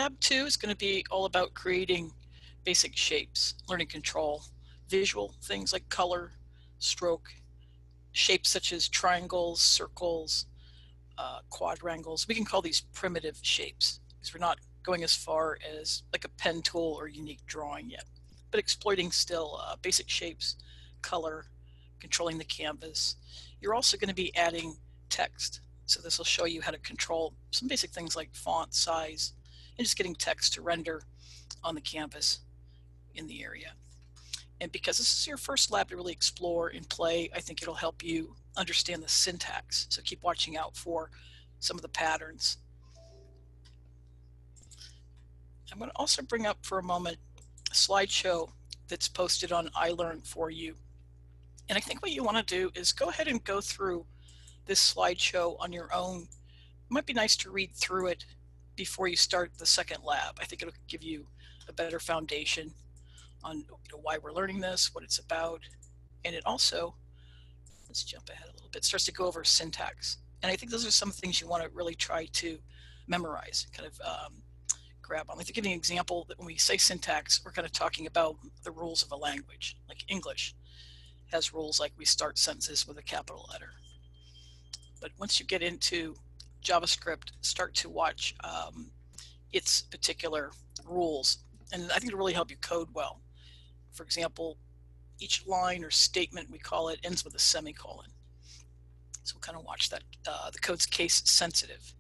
Lab 2 is going to be all about creating basic shapes, learning control, visual things like color, stroke, shapes such as triangles, circles, quadrangles. We can call these primitive shapes because we're not going as far as like a pen tool or unique drawing yet, but exploiting still basic shapes, color, controlling the canvas. You're also going to be adding text. So this will show you how to control some basic things like font size and just getting text to render on the canvas in the area. And because this is your first lab to really explore and play, I think it'll help you understand the syntax. So keep watching out for some of the patterns. I'm going to also bring up for a moment a slideshow that's posted on iLearn for you. And I think what you want to do is go ahead and go through this slideshow on your own. It might be nice to read through it before you start the second lab. I think it'll give you a better foundation on why we're learning this, what it's about. And it also, let's jump ahead a little bit, starts to go over syntax. And I think those are some things you want to really try to memorize, kind of grab on. Like to give you an example, that when we say syntax, we're kind of talking about the rules of a language. Like English has rules like we start sentences with a capital letter. But once you get into JavaScript, start to watch its particular rules. And I think it'll really help you code well. For example, each line or statement, we call it, ends with a semicolon. So we'll kind of watch that. The code's case sensitive.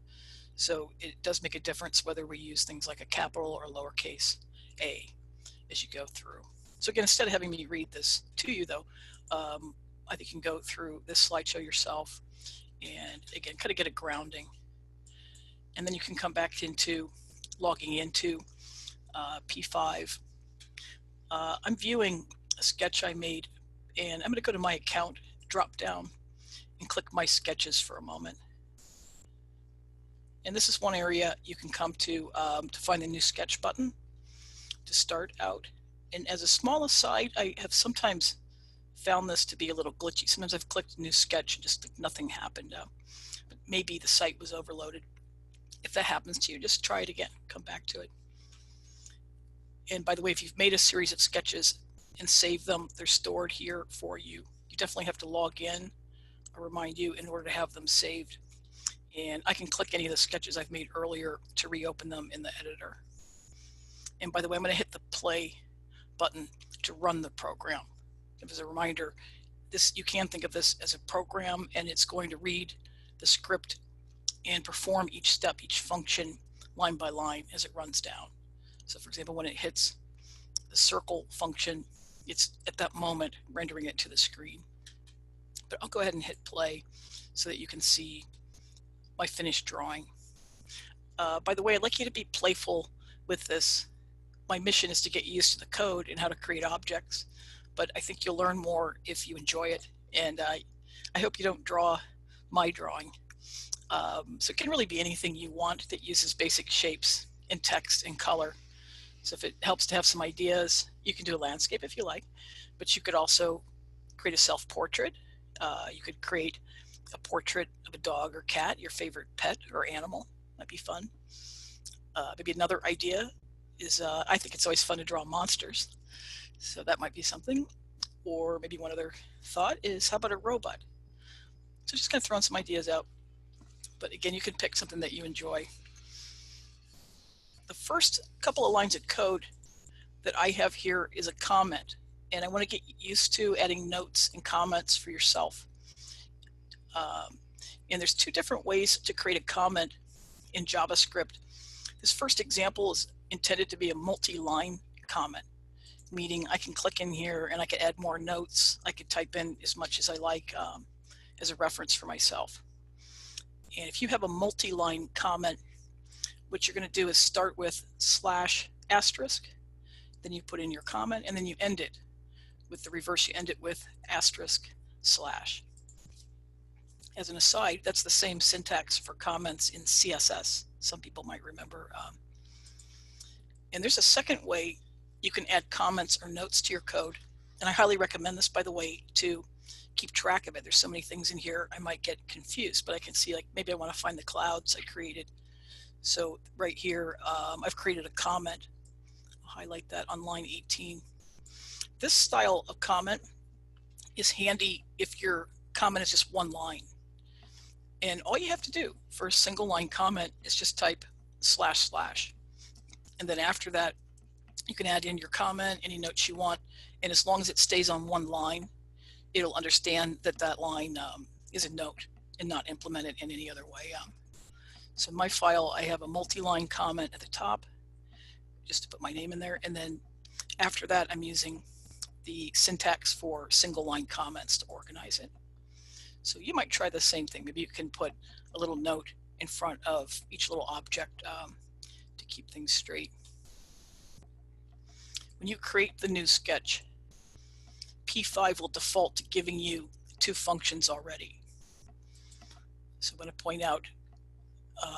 So it does make a difference whether we use things like a capital or lowercase a as you go through. So again, instead of having me read this to you though, I think you can go through this slideshow yourself and again, kind of get a grounding. And then you can come back into logging into P5. I'm viewing a sketch I made and I'm going to go to my account, drop down and click my sketches for a moment. And this is one area you can come to find the new sketch button to start out. And as a small aside, I have sometimes found this to be a little glitchy. Sometimes I've clicked new sketch and just nothing happened. But maybe the site was overloaded. If that happens to you, just try it again, come back to it. And by the way, if you've made a series of sketches and saved them, they're stored here for you. You definitely have to log in, I'll remind you, in order to have them saved. And I can click any of the sketches I've made earlier to reopen them in the editor. And by the way, I'm going to hit the play button to run the program. As a reminder, this, you can think of this as a program, and it's going to read the script and perform each step, each function, line by line as it runs down. So for example, when it hits the circle function, it's at that moment rendering it to the screen. But I'll go ahead and hit play so that you can see my finished drawing. By the way, I'd like you to be playful with this. My mission is to get you used to the code and how to create objects, but I think you'll learn more if you enjoy it. And I hope you don't draw my drawing. So it can really be anything you want that uses basic shapes and text and color. So if it helps to have some ideas, you can do a landscape if you like, but you could also create a self-portrait. You could create a portrait of a dog or cat, your favorite pet or animal. Might be fun. Maybe another idea is, I think it's always fun to draw monsters. So that might be something. Or maybe one other thought is, how about a robot? So just kind of throwing some ideas out. But again, you can pick something that you enjoy. The first couple of lines of code that I have here is a comment. And I want to get used to adding notes and comments for yourself. And there's two different ways to create a comment in JavaScript. This first example is intended to be a multi-line comment, meaning I can click in here and I can add more notes. I could type in as much as I like as a reference for myself. And if you have a multi-line comment, what you're going to do is start with /*, then you put in your comment, and then you end it with the reverse. You end it with */. As an aside, that's the same syntax for comments in CSS. Some people might remember. And there's a second way you can add comments or notes to your code. And I highly recommend this, by the way, to keep track of it. There's so many things in here, I might get confused, but I can see, like, maybe I want to find the clouds I created. So right here, I've created a comment. I'll highlight that on line 18. This style of comment is handy if your comment is just one line. And all you have to do for a single line comment is just type // and then after that you can add in your comment, any notes you want, and as long as it stays on one line, it'll understand that that line is a note and not implemented in any other way. So in my file, I have a multi-line comment at the top just to put my name in there, and then after that I'm using the syntax for single line comments to organize it. So you might try the same thing. Maybe you can put a little note in front of each little object to keep things straight. When you create the new sketch, P5 will default to giving you two functions already. So I'm going to point out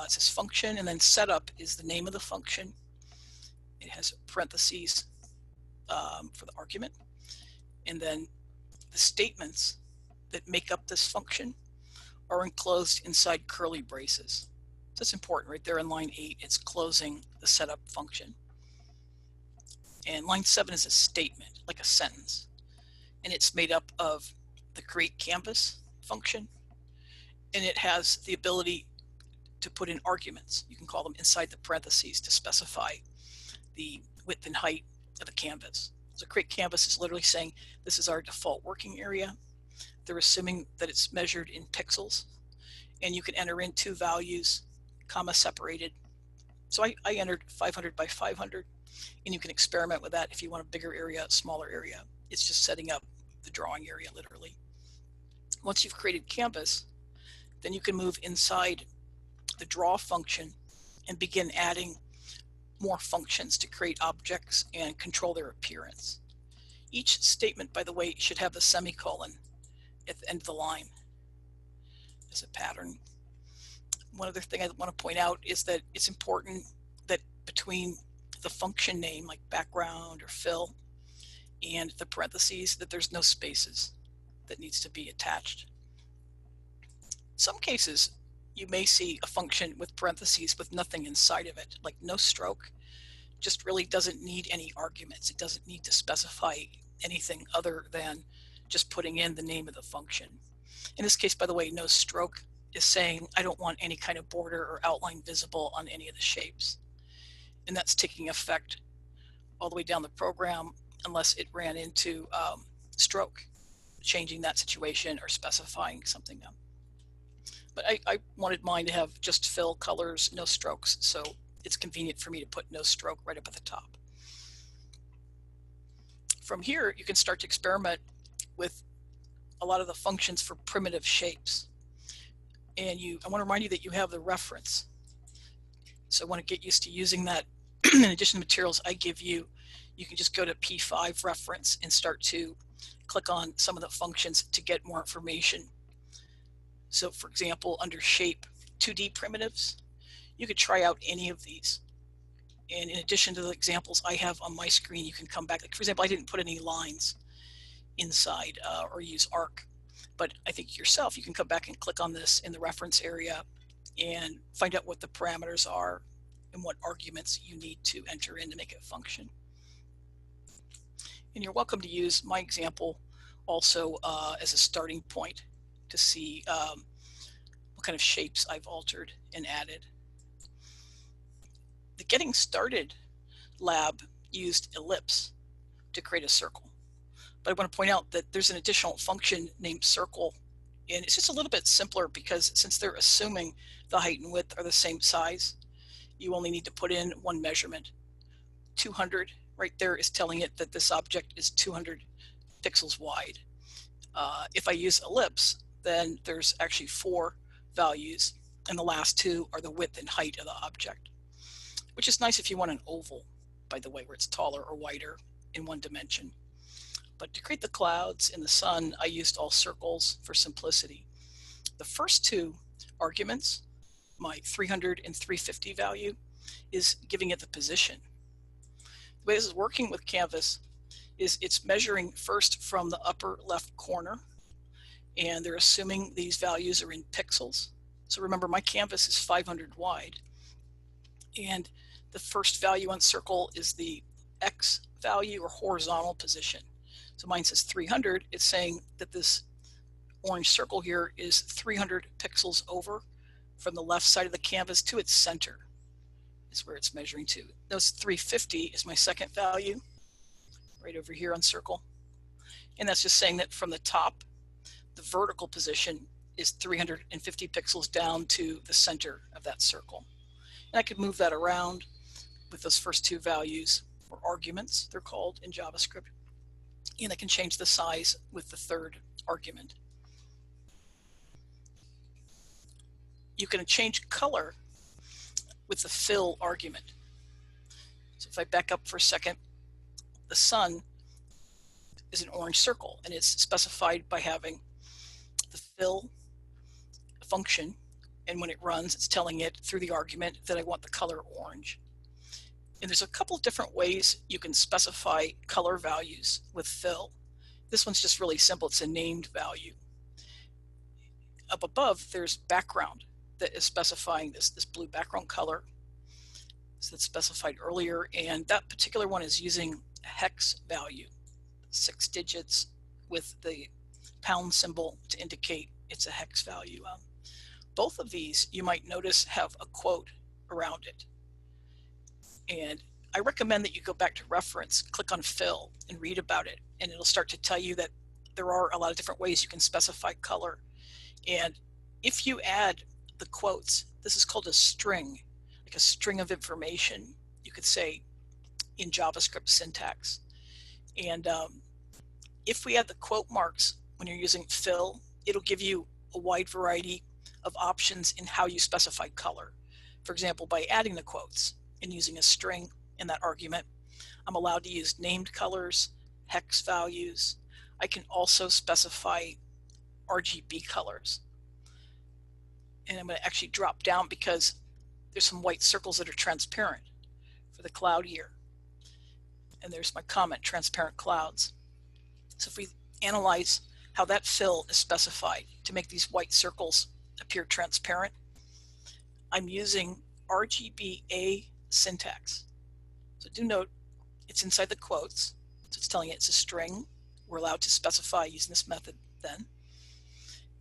it says function, and then setup is the name of the function. It has parentheses for the argument, and then the statements that make up this function are enclosed inside curly braces. So it's important right there in line 8, it's closing the setup function. And line 7 is a statement, like a sentence, and it's made up of the create canvas function, and it has the ability to put in arguments. You can call them inside the parentheses to specify the width and height of the canvas. So create canvas is literally saying this is our default working area. They're assuming that it's measured in pixels, and you can enter in two values, comma separated. So I entered 500 by 500, and you can experiment with that if you want a bigger area, smaller area. It's just setting up the drawing area literally. Once you've created canvas, then you can move inside the draw function and begin adding more functions to create objects and control their appearance. Each statement, by the way, should have a semicolon at the end of the line as a pattern. One other thing I want to point out is that it's important that between the function name like background or fill and the parentheses that there's no spaces that needs to be attached. In some cases you may see a function with parentheses with nothing inside of it, like no stroke. Just really doesn't need any arguments. It doesn't need to specify anything other than just putting in the name of the function. In this case, by the way, no stroke is saying I don't want any kind of border or outline visible on any of the shapes. And that's taking effect all the way down the program unless it ran into stroke, changing that situation or specifying something up. But I wanted mine to have just fill colors, no strokes, so it's convenient for me to put no stroke right up at the top. From here, you can start to experiment with a lot of the functions for primitive shapes. And I want to remind you that you have the reference. So I want to get used to using that. In addition to materials I give you, you can just go to P5 reference and start to click on some of the functions to get more information. So for example, under shape 2D primitives, you could try out any of these. And in addition to the examples I have on my screen, you can come back. Like for example, I didn't put any lines inside or use arc, but I think yourself, you can come back and click on this in the reference area and find out what the parameters are and what arguments you need to enter in to make it function. And you're welcome to use my example also as a starting point to see what kind of shapes I've altered and added. The Getting Started lab used ellipse to create a circle. But I want to point out that there's an additional function named circle, and it's just a little bit simpler because since they're assuming the height and width are the same size, you only need to put in one measurement. 200 right there is telling it that this object is 200 pixels wide. If I use ellipse, then there's actually 4 values, and the last 2 are the width and height of the object, which is nice if you want an oval, by the way, where it's taller or wider in one dimension. But to create the clouds and the sun, I used all circles for simplicity. The first 2 arguments, my 300 and 350 value, is giving it the position. The way this is working with Canvas is it's measuring first from the upper left corner, and they're assuming these values are in pixels. So remember, my canvas is 500 wide. And the first value on circle is the X value or horizontal position. So mine says 300. It's saying that this orange circle here is 300 pixels over from the left side of the canvas to its center is where it's measuring to. Those 350 is my second value right over here on circle. And that's just saying that from the top, the vertical position is 350 pixels down to the center of that circle. And I could move that around with those first two values, or arguments, they're called in JavaScript. And I can change the size with the third argument. You can change color with the fill argument. So if I back up for a second, the sun is an orange circle, and it's specified by having the fill function, and when it runs, it's telling it through the argument that I want the color orange. And there's a couple of different ways you can specify color values with fill. This one's just really simple. It's a named value. Up above, there's background that is specifying this blue background color that's specified earlier, and that particular one is using a hex value, 6 digits with the pound symbol to indicate it's a hex value. Both of these, you might notice, have a quote around it. And I recommend that you go back to reference, click on fill, and read about it. And it'll start to tell you that there are a lot of different ways you can specify color. And if you add the quotes, this is called a string, like a string of information, you could say, in JavaScript syntax. And if we add the quote marks when you're using fill, it'll give you a wide variety of options in how you specify color. For example, by adding the quotes and using a string in that argument, I'm allowed to use named colors, hex values. I can also specify RGB colors. And I'm going to actually drop down because there's some white circles that are transparent for the cloud here. And there's my comment, transparent clouds. So if we analyze how that fill is specified to make these white circles appear transparent, I'm using RGBA syntax. So do note it's inside the quotes, so it's telling it it's a string. We're allowed to specify using this method then.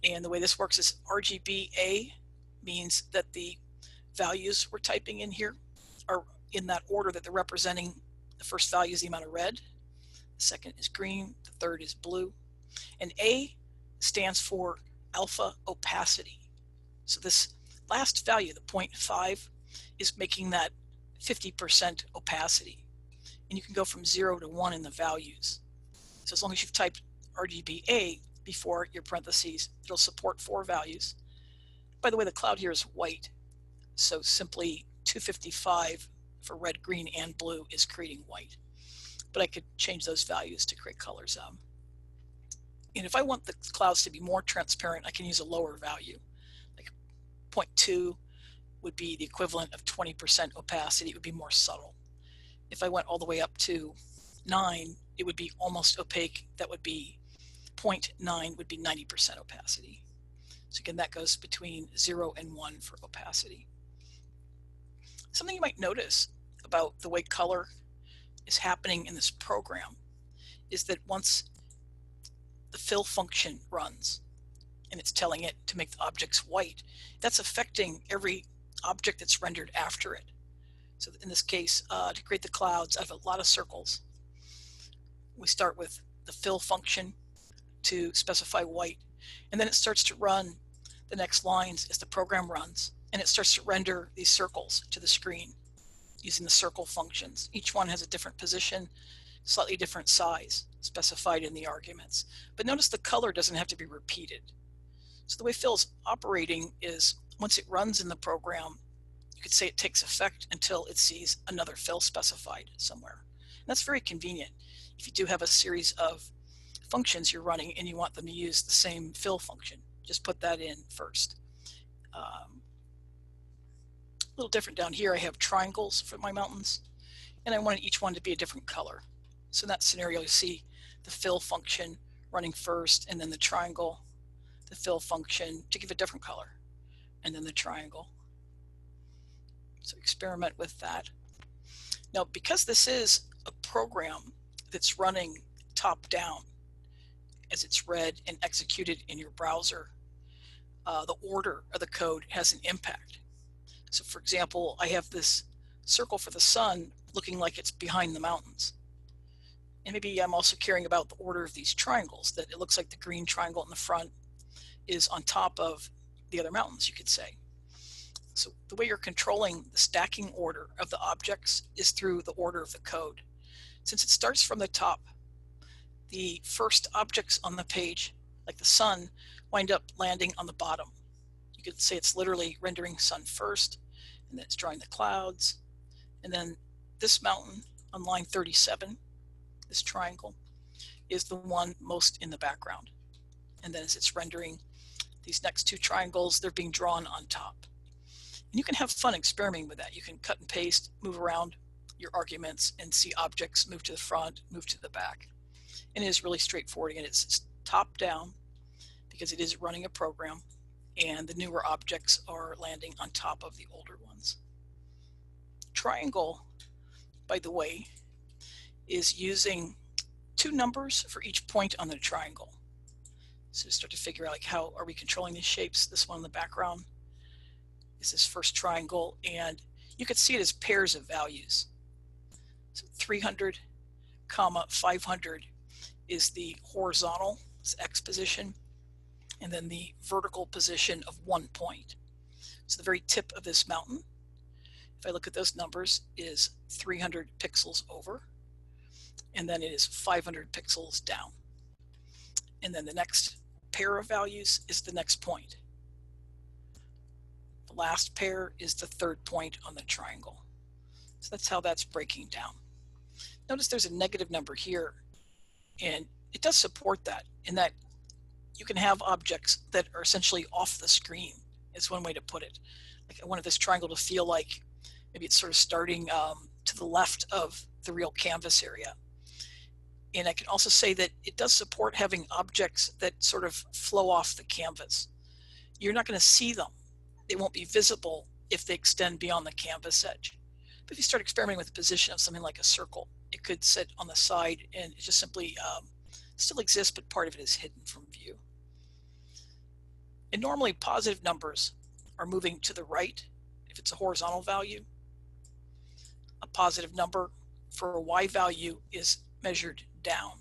And the way this works is RGBA means that the values we're typing in here are in that order that they're representing. The first value is the amount of red, the second is green, the third is blue, and A stands for alpha opacity. So this last value, the 0.5, is making that 50% opacity. And you can go from 0 to 1 in the values. So as long as you've typed RGBA before your parentheses, it'll support 4 values. By the way, the cloud here is white, so simply 255 for red, green, and blue is creating white. But I could change those values to create colors. And if I want the clouds to be more transparent, I can use a lower value. Like 0.2 would be the equivalent of 20% opacity. It would be more subtle. If I went all the way up to 9, it would be almost opaque. That would be 0.9 would be 90% opacity. So again, that goes between 0 and 1 for opacity. Something you might notice about the way color is happening in this program is that once the fill function runs and it's telling it to make the objects white, that's affecting every object that's rendered after it. So in this case, to create the clouds, I have a lot of circles. We start with the fill function to specify white, and then it starts to run the next lines as the program runs, and it starts to render these circles to the screen using the circle functions. Each one has a different position, slightly different size specified in the arguments. But notice the color doesn't have to be repeated. So the way fill's operating is once it runs in the program, you could say it takes effect until it sees another fill specified somewhere. And that's very convenient. If you do have a series of functions you're running and you want them to use the same fill function, just put that in first. A little different down here, I have triangles for my mountains, and I wanted each one to be a different color. So in that scenario, you see the fill function running first, and then the triangle, the fill function to give a different color, and then the triangle. So experiment with that. Now, because this is a program that's running top down as it's read and executed in your browser, the order of the code has an impact. So for example, I have this circle for the sun looking like it's behind the mountains. And maybe I'm also caring about the order of these triangles, that it looks like the green triangle in the front is on top of the other mountains, you could say. So the way you're controlling the stacking order of the objects is through the order of the code. Since it starts from the top, the first objects on the page, like the sun, wind up landing on the bottom. You could say it's literally rendering sun first, and then it's drawing the clouds. And then this mountain on line 37, this triangle, is the one most in the background. And then as it's rendering these next two triangles, they're being drawn on top. And you can have fun experimenting with that. You can cut and paste, move around your arguments, and see objects move to the front, move to the back. And it is really straightforward. And it's top down because it is running a program, and the newer objects are landing on top of the older ones. Triangle, by the way, is using two numbers for each point on the triangle. So to start to figure out, like, how are we controlling these shapes? This one in the background is this first triangle, and you could see it as pairs of values. So 300, 500 is the horizontal, it's X position, and then the vertical position of 1 point. So the very tip of this mountain, if I look at those numbers, is 300 pixels over, and then it is 500 pixels down. And then the next pair of values is the next point. The last pair is the third point on the triangle. So that's how that's breaking down. Notice there's a negative number here, and it does support that, in that you can have objects that are essentially off the screen, is one way to put it. Like, I wanted this triangle to feel like maybe it's sort of starting to the left of the real canvas area. And I can also say that it does support having objects that sort of flow off the canvas. You're not going to see them. They won't be visible if they extend beyond the canvas edge. But if you start experimenting with the position of something like a circle, it could sit on the side and it just simply still exists, but part of it is hidden from view. And normally positive numbers are moving to the right if it's a horizontal value. A positive number for a Y value is measured down,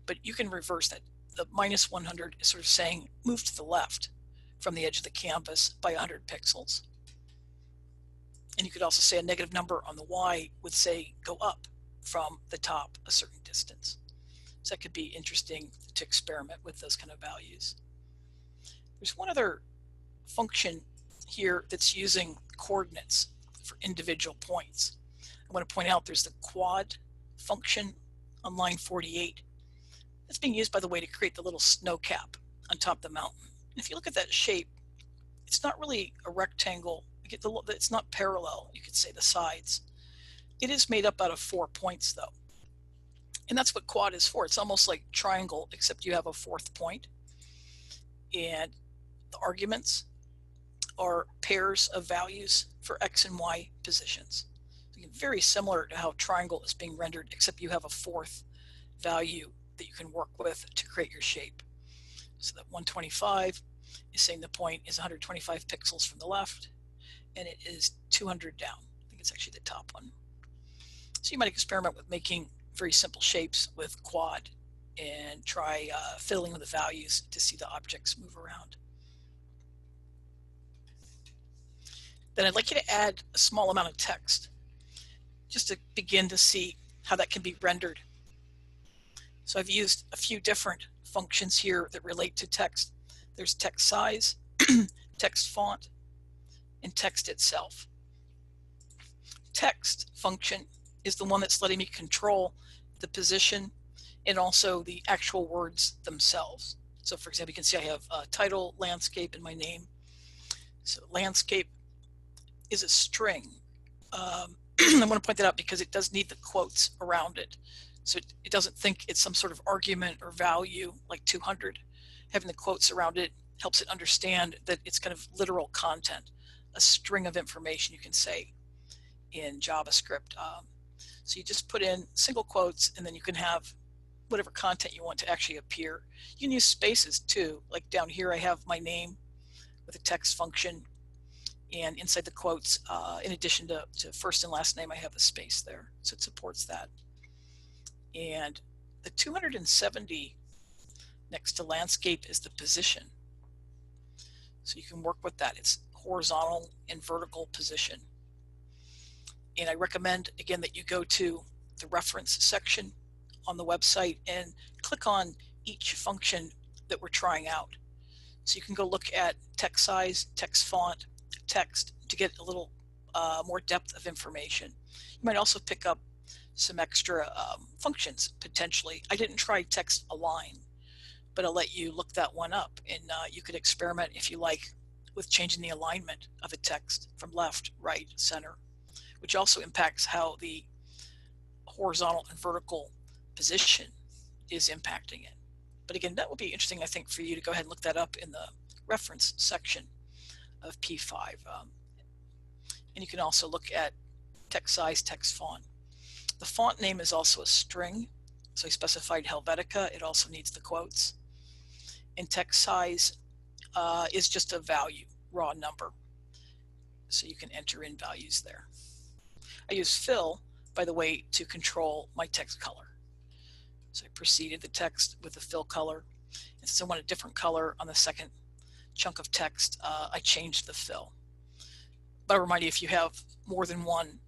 but you can reverse that. The minus 100 is sort of saying move to the left from the edge of the canvas by 100 pixels. And you could also say a negative number on the Y would say go up from the top a certain distance. So that could be interesting to experiment with those kind of values. There's one other function here that's using coordinates for individual points. I want to point out there's the quad function on line 48. It's being used, by the way, to create the little snow cap on top of the mountain. And if you look at that shape, it's not really a rectangle. It's not parallel, you could say, the sides. It is made up out of 4 points, though. And that's what quad is for. It's almost like triangle, except you have a fourth point. And the arguments are pairs of values for X and Y positions. Very similar to how triangle is being rendered, except you have a fourth value that you can work with to create your shape. So that 125 is saying the point is 125 pixels from the left, and it is 200 down. I think it's actually the top one. So you might experiment with making very simple shapes with quad and try fiddling with the values to see the objects move around. Then I'd like you to add a small amount of text, just to begin to see how that can be rendered. So I've used a few different functions here that relate to text. There's text size, text font, and text itself. Text function is the one that's letting me control the position and also the actual words themselves. So for example, you can see I have a title, landscape, and my name. So landscape is a string. I want to point that out because it does need the quotes around it. So it doesn't think it's some sort of argument or value like 200. Having the quotes around it helps it understand that it's kind of literal content. a string of information, you can say, in JavaScript. So you just put in single quotes, and then you can have whatever content you want to actually appear. You can use spaces too. Like down here, I have my name with a text function, and inside the quotes, in addition to first and last name, I have a space there. So it supports that. And the 270 next to landscape is the position. So you can work with that. It's horizontal and vertical position. And I recommend, again, that you go to the reference section on the website and click on each function that we're trying out. So you can go look at text size, text font, text to get a little more depth of information. You might also pick up some extra functions potentially. I didn't try text align, but I'll let you look that one up, and you could experiment if you like with changing the alignment of a text from left, right, center, which also impacts how the horizontal and vertical position is impacting it. But again, that will be interesting, I think, for you to go ahead and look that up in the reference section of P5. And you can also look at text size, text font. The font name is also a string. So I specified Helvetica. It also needs the quotes. And text size is just a value, raw number. So you can enter in values there. I use fill, by the way, to control my text color. So I preceded the text with the fill color. And since I want a different color on the second chunk of text, I changed the fill. But I'll remind you, if you have more than one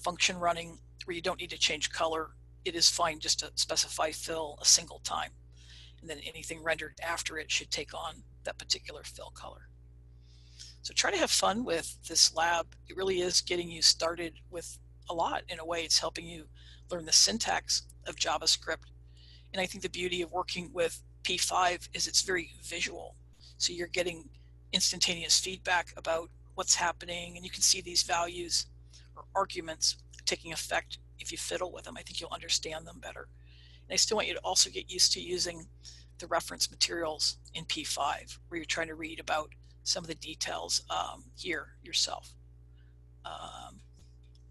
function running where you don't need to change color, it is fine just to specify fill a single time. And then anything rendered after it should take on that particular fill color. So try to have fun with this lab. It really is getting you started with a lot. In a way, it's helping you learn the syntax of JavaScript. And I think the beauty of working with P5 is it's very visual. So you're getting instantaneous feedback about what's happening, and you can see these values or arguments taking effect if you fiddle with them. I think you'll understand them better. And I still want you to also get used to using the reference materials in P5, where you're trying to read about some of the details here yourself,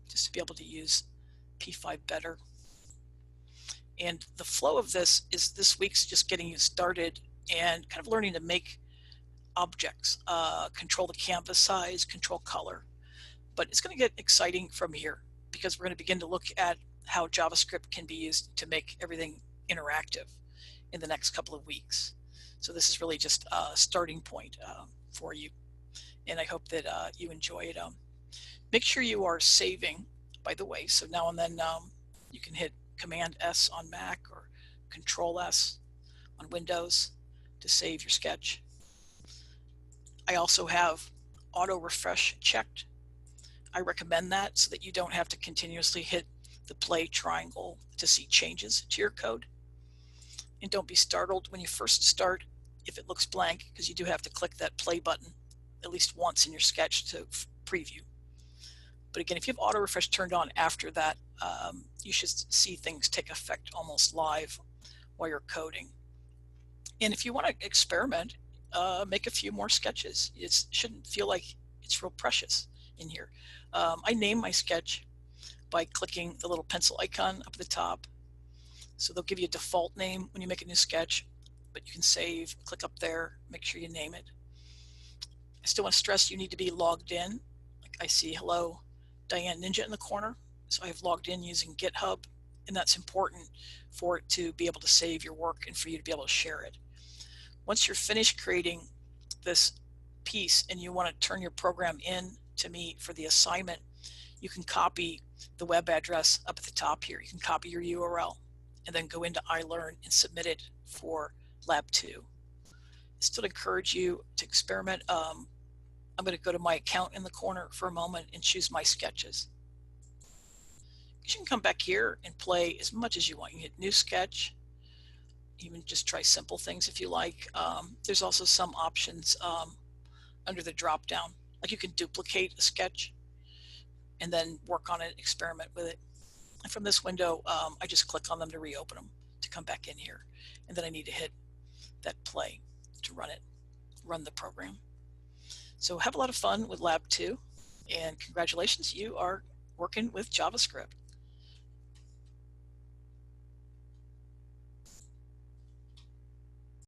just to be able to use P5 better. And the flow of this is this week's just getting you started and kind of learning to make objects, control the canvas size, control color. But it's going to get exciting from here, because we're going to begin to look at how JavaScript can be used to make everything interactive in the next couple of weeks. So this is really just a starting point for you, and I hope that you enjoy it. Make sure you are saving, by the way. So now and then you can hit Command S on Mac or Control S on Windows to save your sketch. I also have auto refresh checked. I recommend that so that you don't have to continuously hit the play triangle to see changes to your code. And don't be startled when you first start if it looks blank, because you do have to click that play button at least once in your sketch to preview. But again, if you have auto refresh turned on after that, you should see things take effect almost live while you're coding. And if you want to experiment, make a few more sketches. It shouldn't feel like it's real precious in here. I name my sketch by clicking the little pencil icon up at the top. So they'll give you a default name when you make a new sketch, but you can save, click up there, make sure you name it. I still want to stress you need to be logged in. Like I see hello Diane Ninja in the corner. So I have logged in using GitHub, and that's important for it to be able to save your work and for you to be able to share it. Once you're finished creating this piece and you want to turn your program in to me for the assignment, you can copy the web address up at the top here. You can copy your URL and then go into iLearn and submit it for Lab 2. I still encourage you to experiment. I'm going to go to my account in the corner for a moment and choose my sketches. You can come back here and play as much as you want. You can hit new sketch, even just try simple things if you like. There's also some options under the drop down, like you can duplicate a sketch and then work on it, experiment with it. And from this window, I just click on them to reopen them to come back in here. And then I need to hit that play to run the program. So have a lot of fun with Lab 2, and congratulations, you are working with JavaScript.